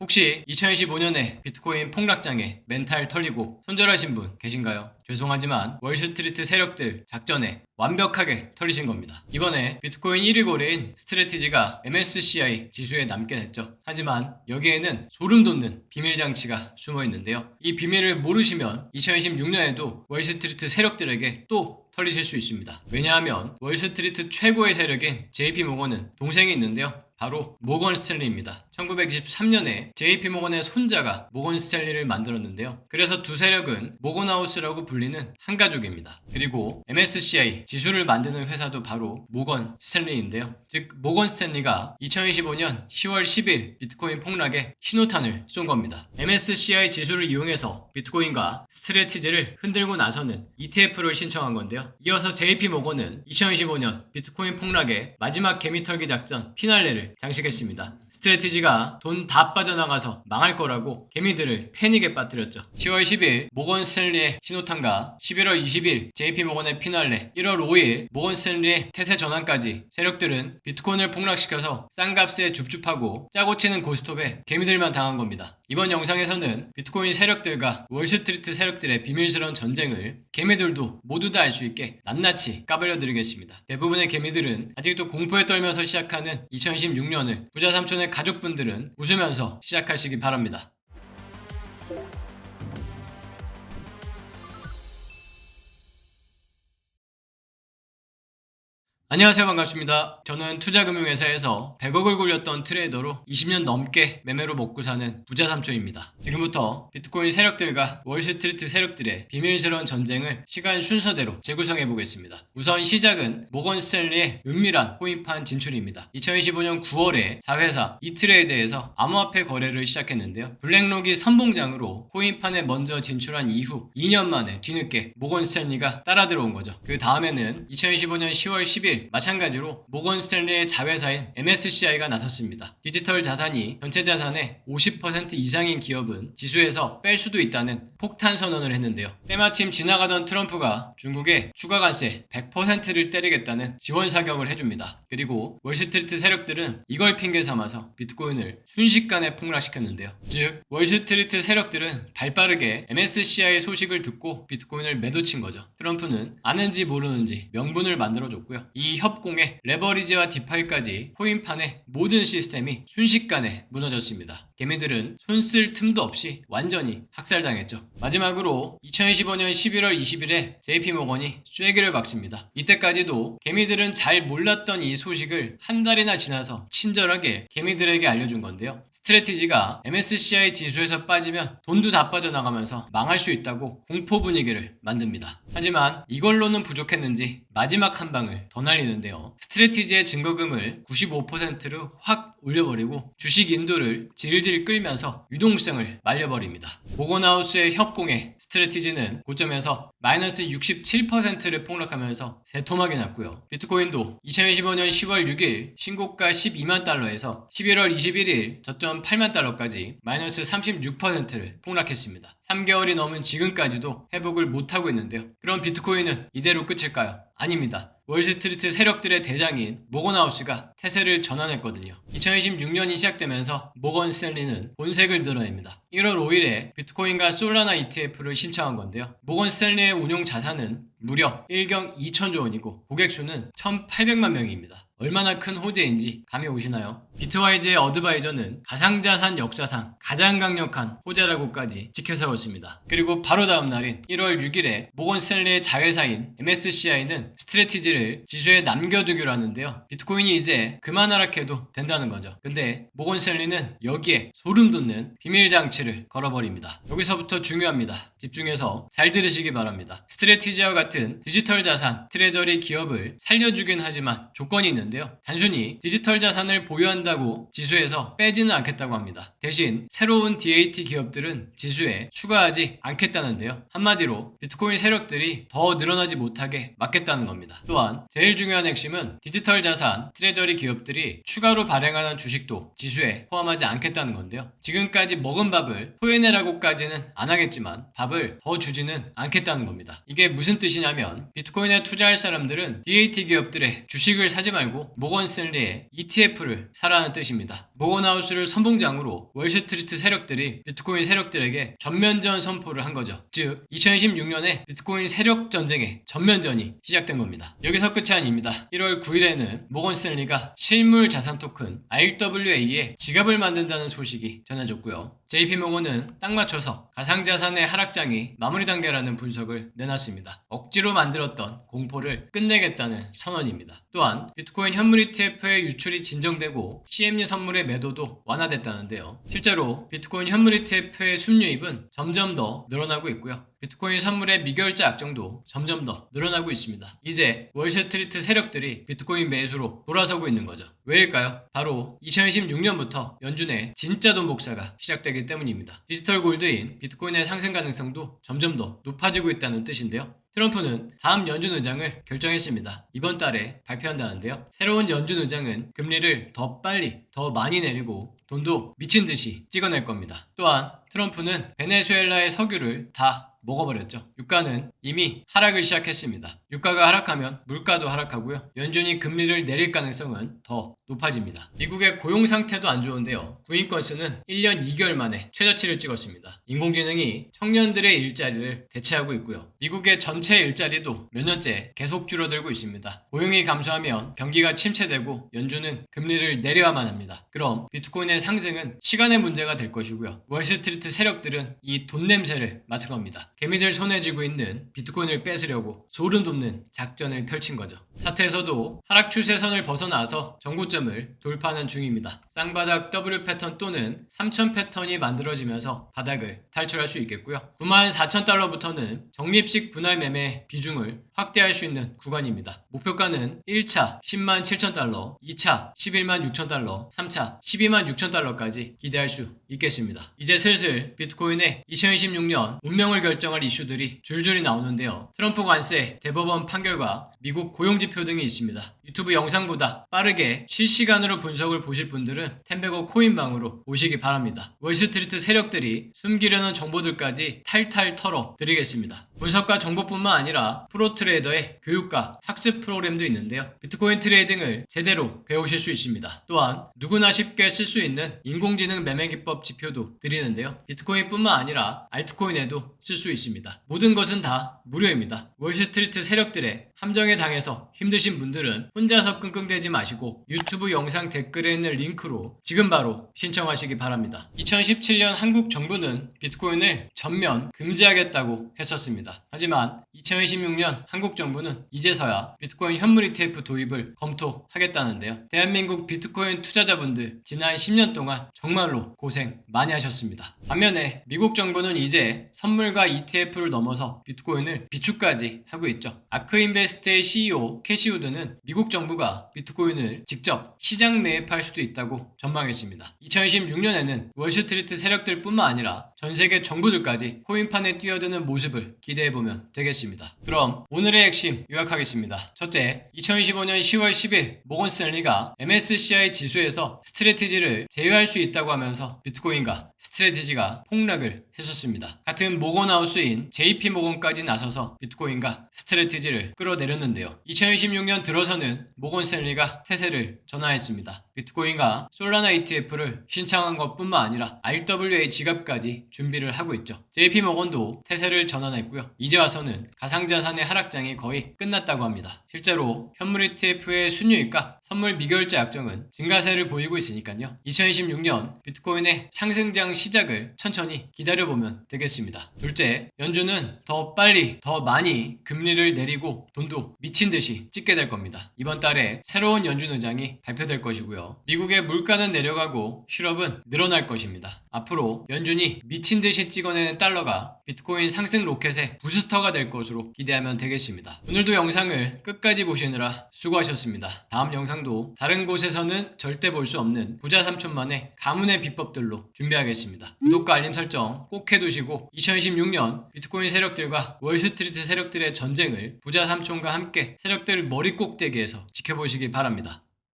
혹시 2025년에 비트코인 폭락장에 멘탈 털리고 손절하신 분 계신가요? 죄송하지만 월스트리트 세력들 작전에 완벽하게 털리신 겁니다. 이번에 비트코인 1위 거래인 스트래티지가 MSCI 지수에 남게 됐죠. 하지만 여기에는 소름 돋는 비밀 장치가 숨어 있는데요. 이 비밀을 모르시면 2026년에도 월스트리트 세력들에게 또 털리실 수 있습니다. 왜냐하면 월스트리트 최고의 세력인 JP모건은 동생이 있는데요. 바로 모건 스탠리입니다. 1923년에 JP모건의 손자가 모건 스탠리를 만들었는데요. 그래서 두 세력은 모건하우스라고 불리는 한 가족입니다. 그리고 MSCI 지수를 만드는 회사도 바로 모건 스탠리인데요. 즉 모건 스탠리가 2025년 10월 10일 비트코인 폭락에 신호탄을 쏜 겁니다. MSCI 지수를 이용해서 비트코인과 스트래티지를 흔들고 나서는 ETF를 신청한 건데요. 이어서 JP모건은 2025년 비트코인 폭락의 마지막 개미털기 작전 피날레를 장식했습니다. 스트래티지가 돈 다 빠져나가서 망할 거라고 개미들을 패닉에 빠뜨렸죠. 10월 10일 모건 스탠리의 신호탄과 11월 20일 JP모건의 피날레, 1월 5일 모건 스탠리의 태세 전환까지 세력들은 비트코인을 폭락시켜서 싼 값에 줍줍하고 짜고 치는 고스톱에 개미들만 당한 겁니다. 이번 영상에서는 비트코인 세력들과 월스트리트 세력들의 비밀스러운 전쟁을 개미들도 모두 다 알 수 있게 낱낱이 까발려 드리겠습니다. 대부분의 개미들은 아직도 공포에 떨면서 시작하는 2026년을 부자 삼촌의 가족분들은 웃으면서 시작하시기 바랍니다. 안녕하세요. 반갑습니다. 저는 투자금융회사에서 100억을 굴렸던 트레이더로 20년 넘게 매매로 먹고 사는 부자 삼촌입니다. 지금부터 비트코인 세력들과 월스트리트 세력들의 비밀스러운 전쟁을 시간 순서대로 재구성해 보겠습니다. 우선 시작은 모건 스탠리의 은밀한 코인판 진출입니다. 2025년 9월에 자회사 이트레이드에서 암호화폐 거래를 시작했는데요. 블랙록이 선봉장으로 코인판에 먼저 진출한 이후 2년 만에 뒤늦게 모건 스탠리가 따라 들어온 거죠. 그 다음에는 2025년 10월 10일 마찬가지로 모건 스탠리의 자회사인 MSCI가 나섰습니다. 디지털 자산이 전체 자산의 50% 이상인 기업은 지수에서 뺄 수도 있다는 폭탄 선언을 했는데요. 때마침 지나가던 트럼프가 중국에 추가 관세 100%를 때리겠다는 지원 사격을 해줍니다. 그리고 월스트리트 세력들은 이걸 핑계 삼아서 비트코인을 순식간에 폭락시켰는데요. 즉 월스트리트 세력들은 발빠르게 MSCI 소식을 듣고 비트코인을 매도친 거죠. 트럼프는 아는지 모르는지 명분을 만들어줬고요. 이 협공에 레버리지와 디파이까지 코인판의 모든 시스템이 순식간에 무너졌습니다. 개미들은 손 쓸 틈도 없이 완전히 학살당했죠. 마지막으로 2025년 11월 20일에 JP모건이 쐐기를 박습니다. 이때까지도 개미들은 잘 몰랐던 이 소식을 한 달이나 지나서 친절하게 개미들에게 알려준 건데요. 스트래티지가 MSCI 지수에서 빠지면 돈도 다 빠져나가면서 망할 수 있다고 공포 분위기를 만듭니다. 하지만 이걸로는 부족했는지 마지막 한 방을 더 날리는데요. 스트래티지의 증거금을 95%로 확 올려버리고 주식 인도를 질질 끌면서 유동성을 말려버립니다. 모건하우스의 협공에 스트래티지는 고점에서 마이너스 67%를 폭락하면서 세토막이 났고요. 비트코인도 2025년 10월 6일 신고가 12만 달러에서 11월 21일 저점 8만 달러까지 마이너스 36%를 폭락했습니다. 3개월이 넘은 지금까지도 회복을 못하고 있는데요. 그럼 비트코인은 이대로 끝일까요? 아닙니다. 월스트리트 세력들의 대장인 모건하우스가 태세를 전환했거든요. 2026년이 시작되면서 모건 스탠리는 본색을 드러냅니다. 1월 5일에 비트코인과 솔라나 ETF를 신청한 건데요. 모건 스탠리의 운용 자산은 무려 1경 2천조 원이고 고객 수는 1,800만 명입니다. 얼마나 큰 호재인지 감이 오시나요? 비트와이즈의 어드바이저는 가상자산 역사상 가장 강력한 호재라고까지 지켜세웠습니다. 그리고 바로 다음 날인 1월 6일에 모건 스탠리의 자회사인 MSCI는 스트래티지를 지수에 남겨두기로 하는데요. 비트코인이 이제 그만 하락해도 된다는 거죠. 근데 모건 스탠리는 여기에 소름 돋는 비밀 장치를 걸어버립니다. 여기서부터 중요합니다. 집중해서 잘 들으시기 바랍니다. 스트래티지와 같은 디지털 자산, 트레저리 기업을 살려주긴 하지만 조건이 있는데요. 단순히 디지털 자산을 보유한다고 지수에서 빼지는 않겠다고 합니다. 대신 새로운 DAT 기업들은 지수에 추가하지 않겠다는데요. 한마디로 비트코인 세력들이 더 늘어나지 못하게 막겠다는 겁니다. 또한 제일 중요한 핵심은 디지털 자산, 트레저리 기업들이 추가로 발행하는 주식도 지수에 포함하지 않겠다는 건데요. 지금까지 먹은 밥을 토해내라고까지는 안 하겠지만 밥을 더 주지는 않겠다는 겁니다. 이게 무슨 뜻이냐면 비트코인에 투자할 사람들은 DAT 기업들의 주식을 사지 말고 모건 스탠리의 ETF를 사라는 뜻입니다. 모건하우스를 선봉장으로 월스트리트 세력들이 비트코인 세력들에게 전면전 선포를 한 거죠. 즉 2026년에 비트코인 세력 전쟁의 전면전이 시작된 겁니다. 여기서 끝이 아닙니다. 1월 9일에는 모건 스탠리가 실물 자산 토큰 RWA에 지갑을 만든다는 소식이 전해졌고요. JP모건은 딱 맞춰서 가상자산의 하락장이 마무리 단계라는 분석을 내놨습니다. 억지로 만들었던 공포를 끝내겠다는 선언입니다. 또한 비트코인 현물 ETF의 유출이 진정되고 CME 선물의 매도도 완화됐다는데요. 실제로 비트코인 현물 ETF의 순유입은 점점 더 늘어나고 있고요. 비트코인 선물의 미결자 약정도 점점 더 늘어나고 있습니다. 이제 월스트리트 세력들이 비트코인 매수로 돌아서고 있는 거죠. 왜일까요? 바로 2026년부터 연준의 진짜 돈 복사가 시작되기 때문입니다. 디지털 골드인 비트코인의 상승 가능성도 점점 더 높아지고 있다는 뜻인데요. 트럼프는 다음 연준 의장을 결정했습니다. 이번 달에 발표한다는데요. 새로운 연준 의장은 금리를 더 빨리, 더 많이 내리고 돈도 미친 듯이 찍어낼 겁니다. 또한 트럼프는 베네수엘라의 석유를 다 먹어버렸죠. 유가는 이미 하락을 시작했습니다. 유가가 하락하면 물가도 하락하고요. 연준이 금리를 내릴 가능성은 더 높아집니다. 미국의 고용 상태도 안 좋은데요. 구인 건수는 1년 2개월 만에 최저치를 찍었습니다. 인공지능이 청년들의 일자리를 대체하고 있고요. 미국의 전체 일자리도 몇 년째 계속 줄어들고 있습니다. 고용이 감소하면 경기가 침체되고 연준은 금리를 내려야만 합니다. 그럼 비트코인의 상승은 시간의 문제가 될 것이고요. 월스트리트 세력들은 이 돈 냄새를 맡은 겁니다. 개미들 손에 쥐고 있는 비트코인을 뺏으려고 소름 돋는 작전을 펼친 거죠. 차트에서도 하락 추세선을 벗어나서 정고점을 돌파하는 중입니다. 쌍바닥 W 패턴 또는 3000 패턴이 만들어지면서 바닥을 탈출할 수 있겠고요. 94,000달러부터는 적립식 분할 매매 비중을 확대할 수 있는 구간입니다. 목표가는 1차 107,000달러, 2차 116,000달러, 3차 126,000달러까지 기대할 수 있겠습니다. 이제 슬슬 비트코인의 2026년 운명을 결정할 이슈들이 줄줄이 나오는데요. 트럼프 관세, 대법원 판결과 미국 고용지표 등이 있습니다. 유튜브 영상보다 빠르게 실시간으로 분석을 보실 분들은 템베거 코인방으로 오시기 바랍니다. 월스트리트 세력들이 숨기려는 정보들까지 탈탈 털어 드리겠습니다. 분석과 정보뿐만 아니라 프로트레이더의 교육과 학습 프로그램도 있는데요. 비트코인 트레이딩을 제대로 배우실 수 있습니다. 또한 누구나 쉽게 쓸 수 있는 인공지능 매매 기법 지표도 드리는데요. 비트코인뿐만 아니라 알트코인에도 쓸 수 있습니다. 모든 것은 다 무료입니다. 월스트리트 세력들의 함정에 당해서 힘드신 분들은 혼자서 끙끙대지 마시고 유튜브 영상 댓글에 있는 링크로 지금 바로 신청하시기 바랍니다. 2017년 한국 정부는 비트코인을 전면 금지하겠다고 했었습니다. 하지만 2026년 한국 정부는 이제서야 비트코인 현물 ETF 도입을 검토하겠다는데요. 대한민국 비트코인 투자자분들 지난 10년 동안 정말로 고생 많이 하셨습니다. 반면에 미국 정부는 이제 선물과 ETF를 넘어서 비트코인을 비축까지 하고 있죠. 아크인베스트의 CEO 캐시우드는 미국 정부가 비트코인을 직접 시장 매입할 수도 있다고 전망했습니다. 2026년에는 월스트리트 세력들 뿐만 아니라 전 세계 정부들까지 코인판에 뛰어드는 모습을 기대해보면 되겠습니다. 그럼 오늘의 핵심 요약하겠습니다. 첫째, 2025년 10월 10일 모건 스탠리가 MSCI 지수에서 스트래티지를 제외할 수 있다고 하면서 비트코인과 스트래티지가 폭락을 했었습니다. 같은 모건하우스인 JP모건까지 나서서 비트코인과 스트래티지를 끌어내렸는데요. 2026년 들어서는 모건 스탠리가 태세를 전환했습니다. 비트코인과 솔라나 ETF를 신청한 것뿐만 아니라 RWA 지갑까지 준비를 하고 있죠. JP모건도 태세를 전환했고요. 이제 와서는 가상자산의 하락장이 거의 끝났다고 합니다. 실제로 현물 ETF의 순유입과 선물 미결자 약정은 증가세를 보이고 있으니까요. 2026년 비트코인의 상승장 시작을 천천히 기다려보면 되겠습니다. 둘째, 연준은 더 빨리 더 많이 금리를 내리고 돈도 미친 듯이 찍게 될 겁니다. 이번 달에 새로운 연준 의장이 발표될 것이고요. 미국의 물가는 내려가고 실업은 늘어날 것입니다. 앞으로 연준이 미친 듯이 찍어내는 달러가 비트코인 상승 로켓의 부스터가 될 것으로 기대하면 되겠습니다. 오늘도 영상을 끝까지 보시느라 수고하셨습니다. 다음 영상도 다른 곳에서는 절대 볼 수 없는 부자 삼촌만의 가문의 비법들로 준비하겠습니다. 구독과 알림 설정 꼭 해두시고 2026년 비트코인 세력들과 월스트리트 세력들의 전쟁을 부자 삼촌과 함께 세력들 머리 꼭대기에서 지켜보시기 바랍니다.